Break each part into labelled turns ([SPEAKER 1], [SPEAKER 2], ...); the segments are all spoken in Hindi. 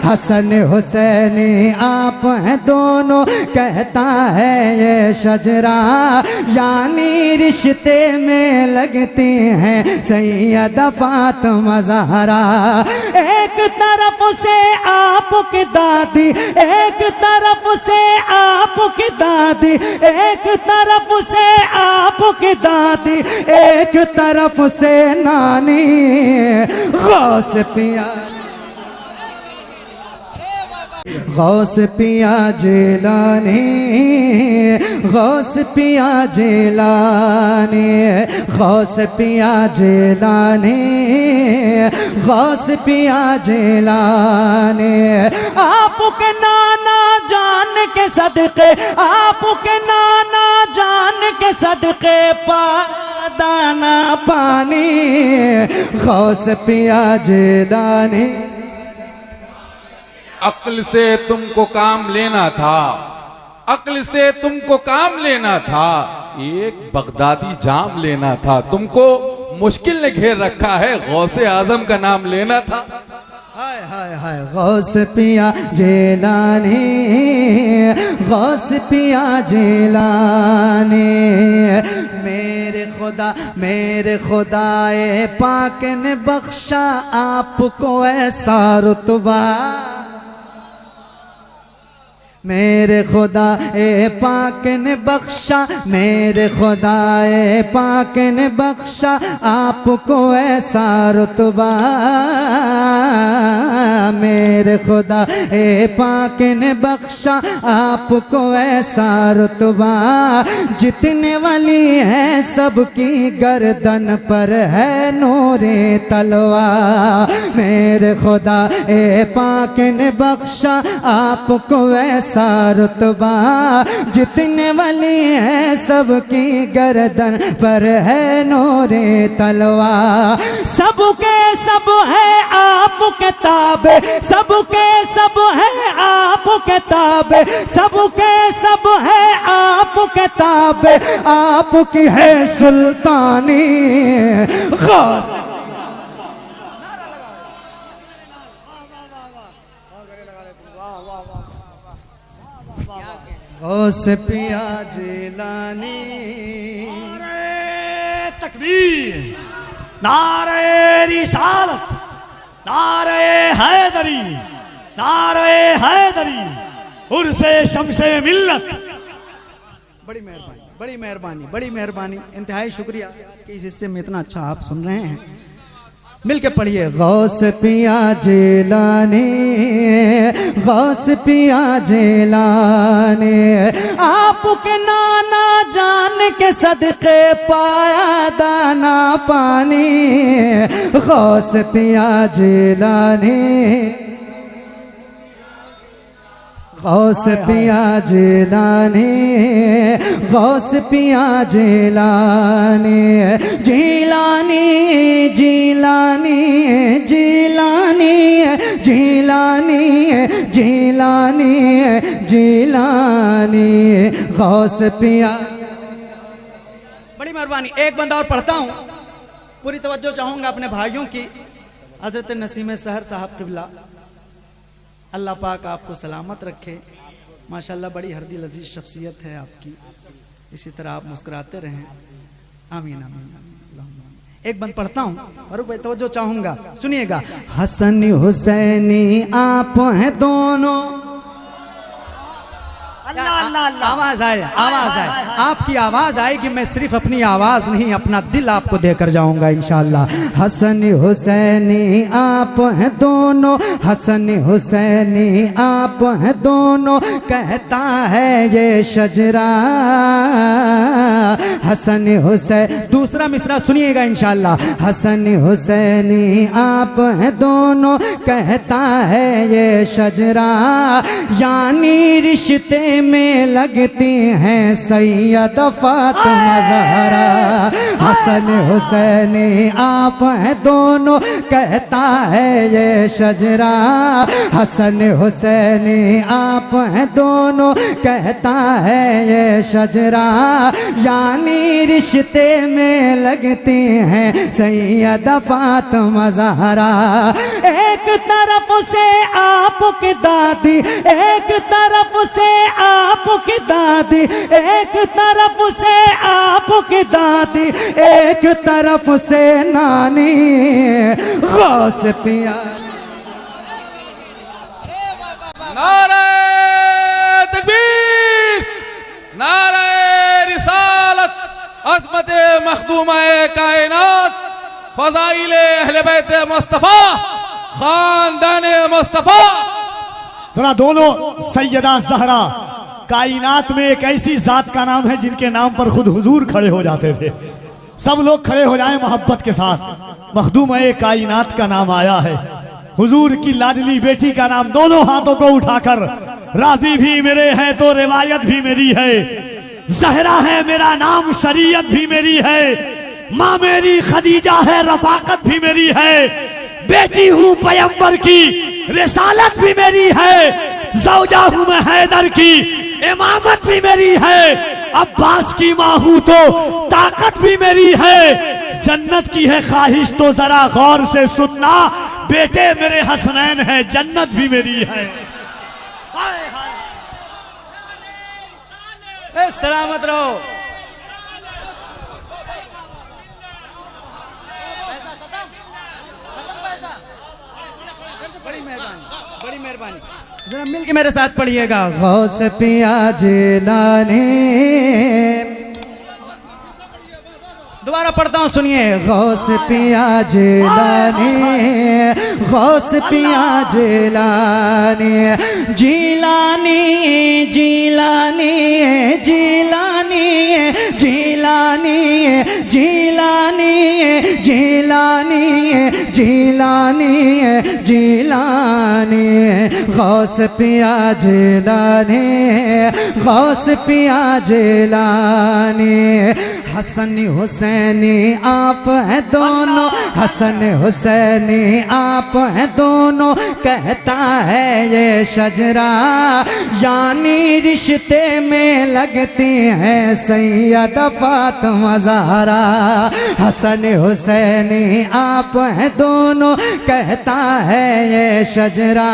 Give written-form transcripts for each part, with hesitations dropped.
[SPEAKER 1] हसन हुसैनी आप हैं दोनों, कहता है ये शजरा, यानी रिश्ते में लगती हैं सैयदा फातिमा ज़हरा। एक तरफ से आपकी दादी, एक तरफ से आपकी दादी, एक तरफ से आपकी दादी, एक तरफ से नानी गौस पिया, गौस पिया जिलानी, गौस पिया जिलानी, गौस पिया जिलानी, गौस पिया जिलानी। आपके नाना जान के सदके, आपके नाना जान के सदके दाना पानी, गौस पिया जिलानी।
[SPEAKER 2] अक्ल से तुमको काम लेना था, अक्ल से तुमको काम लेना था, एक बगदादी जाम लेना था, तुमको मुश्किल ने घेर रखा है, गौसे आजम का नाम लेना था।
[SPEAKER 1] हाय हाय हाय गौस पिया जिलानी, गौस पिया जिलानी। मेरे खुदाए पाक ने बख्शा आपको ऐसा रुतबा, मेरे खुदा ए पाक ने बख्शा, मेरे खुदा ए पाक ने बख्शा आपको ऐसा रुतबा, मेरे खुदा ए पाक ने बख्शा आपको ऐसा रुतबा, जितने वली है सबकी गर्दन पर है नूरे तलवा, मेरे खुदा ए पाक ने बख्शा आपको ऐसा रुतबा, जितने वली है सबकी गर्दन पर है नूरे तलवा, सबके सब है आपके ताबे, सबके सब है आपके ताबे, सबके सब है आपके ताबे, आपकी है सुल्तानी खास। गौस पिया जिलानी।
[SPEAKER 3] नारे तकबीर, नारे रिसालत, नारे हैदरी, नारे हैदरी, उर्से शम्से मिल्लत।
[SPEAKER 1] बड़ी मेहरबानी, बड़ी मेहरबानी, बड़ी मेहरबानी, इंतहाई शुक्रिया कि इस हिस्से में इतना अच्छा आप सुन रहे हैं। मिलके पढ़िए। गौस पिया जिलानी, गौस पिया जिलानी, आपके नाना जान के सदके पाया दाना पानी, गौस पिया जिलानी, गौस पिया जिलानी, गौस पिया जिलानी, जिलानी जिलानी जिलानी जिलानी जिलानी जिलानी, गौस पिया। बड़ी मेहरबानी। एक बंदा और पढ़ता हूँ, पूरी तवज्जो चाहूँगा अपने भाइयों की। हजरत नसीम सहर साहब क़िबला, अल्लाह पाक आपको सलामत रखे। माशाल्लाह बड़ी हरदी लजीज शख्सियत है आपकी, इसी तरह आप मुस्कुराते रहें। आमीन आमीन। एक बंद पढ़ता हूँ और तवज्जो चाहूंगा, सुनिएगा। हसन हुसैनी आप हैं दोनों। आवाज आए, आवाज आए, आपकी आवाज आएगी। मैं सिर्फ अपनी आवाज नहीं, अपना दिल आपको देकर जाऊंगा इंशाअल्लाह। हसन हुसैनी आप हैं दोनों, हसन हुसैनी आप हैं दोनों, कहता है ये शजरा। हसन हुसैन, दूसरा मिसरा सुनिएगा इंशाअल्लाह। हसन हुसैनी आप हैं दोनों, कहता है ये शजरा, यानी रिश्ते में लगती हैं सैयदा फातिमा ज़हरा। हसन हुसैनी आप हैं दोनों, कहता है ये शजरा। हसन हुसैनी आप हैं दोनों, कहता है ये शजरा, नानी रिश्ते में लगती हैं सैयदा फातिमा ज़हरा। एक तरफ से आपकी दादी, एक तरफ से आपकी दादी, एक तरफ से आपकी दादी, एक तरफ से नानी गौस पिया।
[SPEAKER 2] नारे तकबीर, नारे रिसालत, अज़मत मखदूमा-ए कायनात, फ़ज़ाइल अहले बैत मुस्तफ़ा, खानदान मुस्तफ़ा।
[SPEAKER 3] थोड़ा दोनों सैयदा ज़हरा कायनात में एक ऐसी जात का नाम है जिनके नाम पर खुद हुजूर खड़े हो जाते थे। सब लोग खड़े हो जाएं मोहब्बत के साथ। मखदूम-ए कायनात का नाम आया है, हुजूर की लाडली बेटी का नाम। दोनों हाथों को उठाकर, राज़ी भी मेरे हैं तो रिवायत भी मेरी है, ज़हरा है मेरा नाम शरीयत भी मेरी है, माँ मेरी खदीजा है रफ़ाकत भी मेरी है, बेटी हूँ पैगंबर की रिसालत भी मेरी है, ज़ौजा हूँ मैं हैदर की इमामत भी मेरी है, अब्बास की माँ हूँ तो ताकत भी मेरी है, जन्नत की है ख्वाहिश तो जरा गौर से सुनना, बेटे मेरे हसनैन है जन्नत भी मेरी है।
[SPEAKER 1] सलामत रहो। बड़ी मेहरबानी, बड़ी मेहरबानी। जरा मिल के मेरे साथ पढ़िएगा। गौस पिया जिलानी, दोबारा पढ़ता हूँ सुनिए। गौस पिया जिलानी, गौस पिया जिलानी, जिलानी जिलानी जिलानी जिलानी जिलानी जिलानी जिलानी जिलानी, गौस पिया जिलानी, गौस पिया जिलानी। हसन हुसैनी आप हैं दोनों, हसन हुसैनी आप हैं दोनों, कहता है ये शजरा, यानी रिश्ते में लगती हैं सैयदा फातिमा ज़हरा। हसन हुसैनी आप हैं दोनों, कहता है ये शजरा,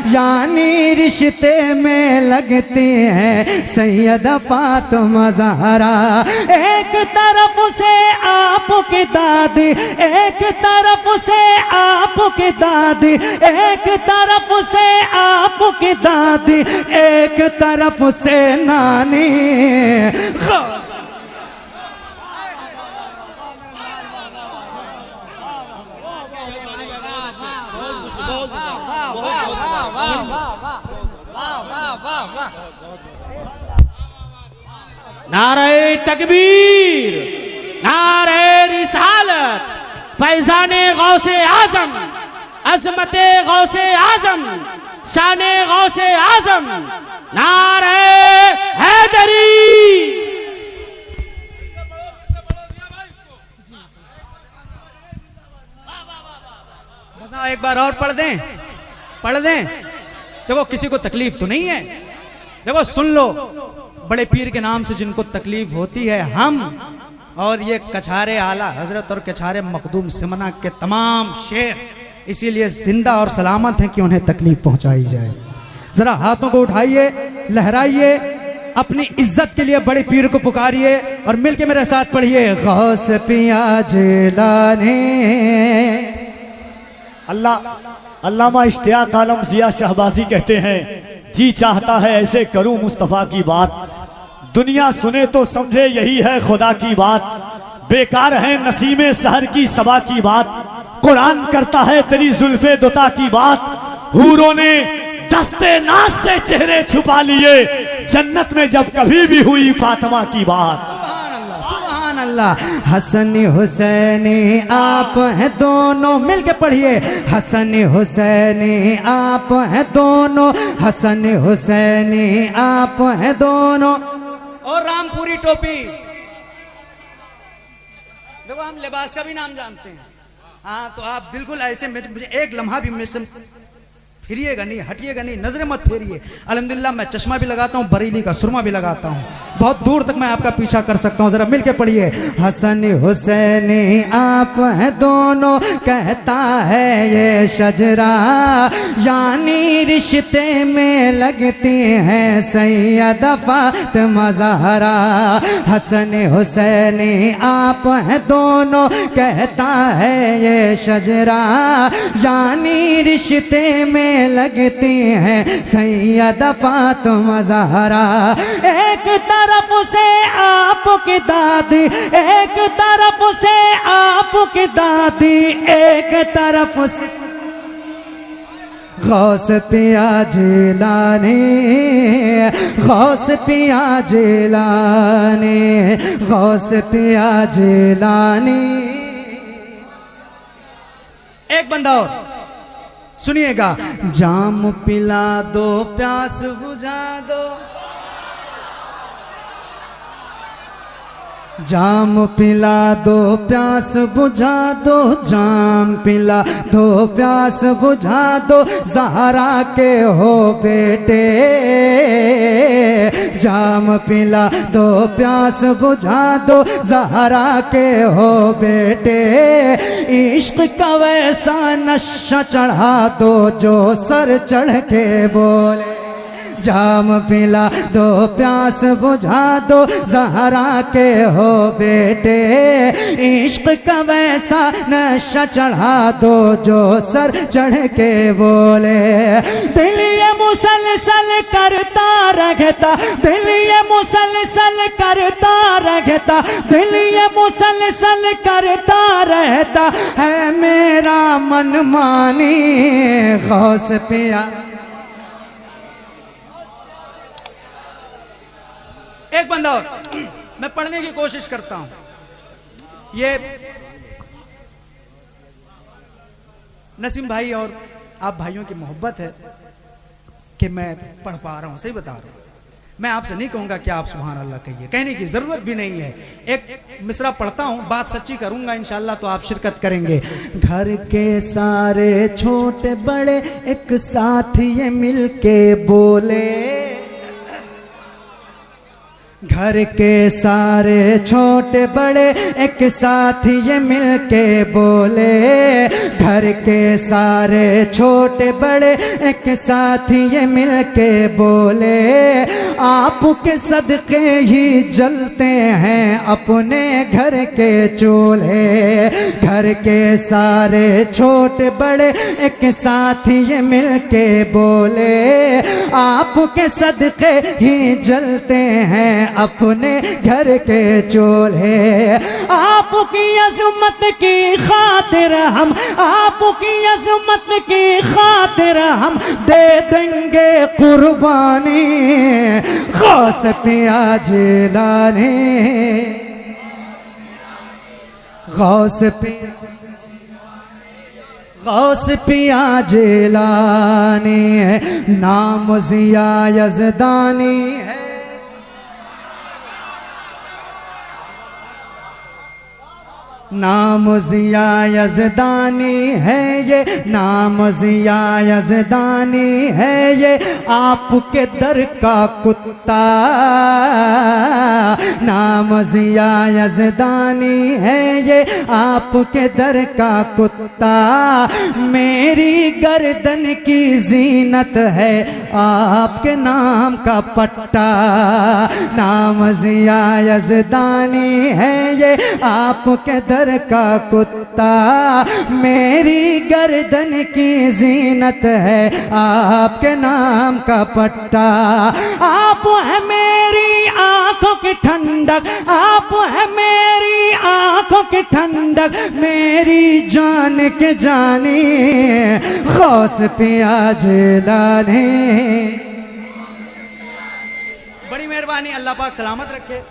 [SPEAKER 1] यानी रिश्ते में लगती हैं सैयदा फातिमा ज़हरा। एक तरफ से आपकी दादी, एक तरफ से आपकी दादी, एक तरफ से आपकी दादी, एक तरफ से नानी।
[SPEAKER 4] नारे तकबीर, नारे रिसालत, फैज़ाने गौसे आज़म, अज़मते गौसे आज़म, शाने गौसे आज़म, नारे हैदरी।
[SPEAKER 1] एक बार और पढ़ दें, पढ़ दें। देखो किसी को तकलीफ तो नहीं है, देखो सुन लो, बड़े पीर के नाम से जिनको तकलीफ होती है, हम और ये कछारे आला हजरत और कछारे मखदूम सिमना के तमाम शेर इसीलिए जिंदा और सलामत हैं कि उन्हें तकलीफ पहुंचाई जाए। जरा हाथों को उठाइए, लहराइए, अपनी इज्जत के लिए बड़े पीर को पुकारिए और मिलके मेरे साथ पढ़िए। गौस पिया जिलानी।
[SPEAKER 3] अल्लामा इश्तियाक आलम जिया शहबाजी कहते हैं, जी चाहता है ऐसे करूं मुस्तफ़ा की बात, दुनिया सुने तो समझे यही है खुदा की बात, बेकार है नसीमे सहर की सबा की बात, कुरान करता है तेरी जुल्फे दुता की बात, हूरों ने दस्ते नाज से चेहरे छुपा लिए, जन्नत में जब कभी भी हुई फातिमा की बात।
[SPEAKER 1] अल्लाह। हसन हुसैनी आप हैं दोनों, मिलके पढ़िए। हसन हुसैनी आप हैं दोनों, हसन हुसैनी आप हैं दोनों। और रामपुरी टोपी, देखो हम लिबास का भी नाम जानते हैं। हाँ तो आप बिल्कुल ऐसे, मुझे एक लम्हा भी मिस फिरिएगा नहीं, हटिएगा नहीं, नजरें मत फेरिए। अल्हम्दुलिल्लाह मैं चश्मा भी लगाता हूँ, बरेली का सुरमा भी लगाता हूँ, बहुत दूर तक मैं आपका पीछा कर सकता हूँ। जरा मिलके पढ़िए। हसन हुसैनी आप हैं दोनों, कहता है ये शजरा, यानी रिश्ते में लगती हैं सैयदा फातिमा ज़हरा। हसन हुसैनी आप हैं दोनों, कहता है ये शजरा, यानी रिश्ते में लगती हैं सैयदा फातिमा ज़हरा। एक तरफ से आपकी दादी, एक तरफ से आपकी दादी, एक तरफ से गौस पिया जिलानी, गौस पिया जिलानी, गौस पिया जिलानी। एक बंदा और सुनिएगा। जाम पिला दो, प्यास बुझा दो, जाम पिला दो, प्यास बुझा दो, जाम पिला दो, प्यास बुझा दो, ज़हरा के हो बेटे। जाम पिला दो, प्यास बुझा दो, ज़हरा के हो बेटे। इश्क का वैसा नशा चढ़ा दो जो सर चढ़ के बोले। जाम पिला दो, प्यास बुझा दो, ज़हरा के हो बेटे। इश्क का वैसा नशा चढ़ा दो जो सर चढ़ के बोले। दिल ये मुसलसल करता रहता, दिल ये मुसलसल करता रहता, दिल ये मुसलसल करता रहता है मेरा मन मानी। गौस पिया। एक बंदा और मैं पढ़ने की कोशिश करता हूं। ये नसीम भाई और आप भाइयों की मोहब्बत है कि मैं पढ़ पा रहा हूं, सही बता रहा हूं। मैं आपसे नहीं कहूंगा कि आप सुभान अल्लाह कहिए, कहने की जरूरत भी नहीं है। एक मिसरा पढ़ता हूं, बात सच्ची करूंगा इंशाल्लाह तो आप शिरकत करेंगे। घर के सारे छोटे बड़े एक साथ ये मिलके बोले, घर के सारे छोटे बड़े एक साथ ये मिलके बोले। घर के सारे छोटे बड़े एक साथ ये मिलके बोले। आपके सदके ही जलते हैं अपने घर के चूल्हे। घर के सारे छोटे बड़े एक साथ ये मिलके बोले। आपके सदके ही जलते हैं अपने घर के चूल्हे। आपकी अज़मत की खातिर हम, आपकी अज़मत की खातिर हम दे देंगे कुर्बानी। गौस पिया जिलानी, गौस पिया, गौस पिया जिलानी है, नाम ज़िया यज़दानी है। नाम ज़िया यज़दानी है ये, नाम ज़िया यज़दानी है ये, आपके दर का कुत्ता। नाम ज़िया यज़दानी है ये, आपके दर का कुत्ता। मेरी गर्दन की ज़ीनत है आपके नाम का पट्टा। नाम ज़िया यज़दानी है ये, आपके दर का कुत्ता। मेरी गर्दन की ज़ीनत है आपके नाम का पट्टा। आप है मेरी आंखों की ठंडक, आप है मेरी आंखों की ठंडक, मेरी जान के जानी। गौस पिया जिलानी। बड़ी मेहरबानी, अल्लाह पाक सलामत रखे।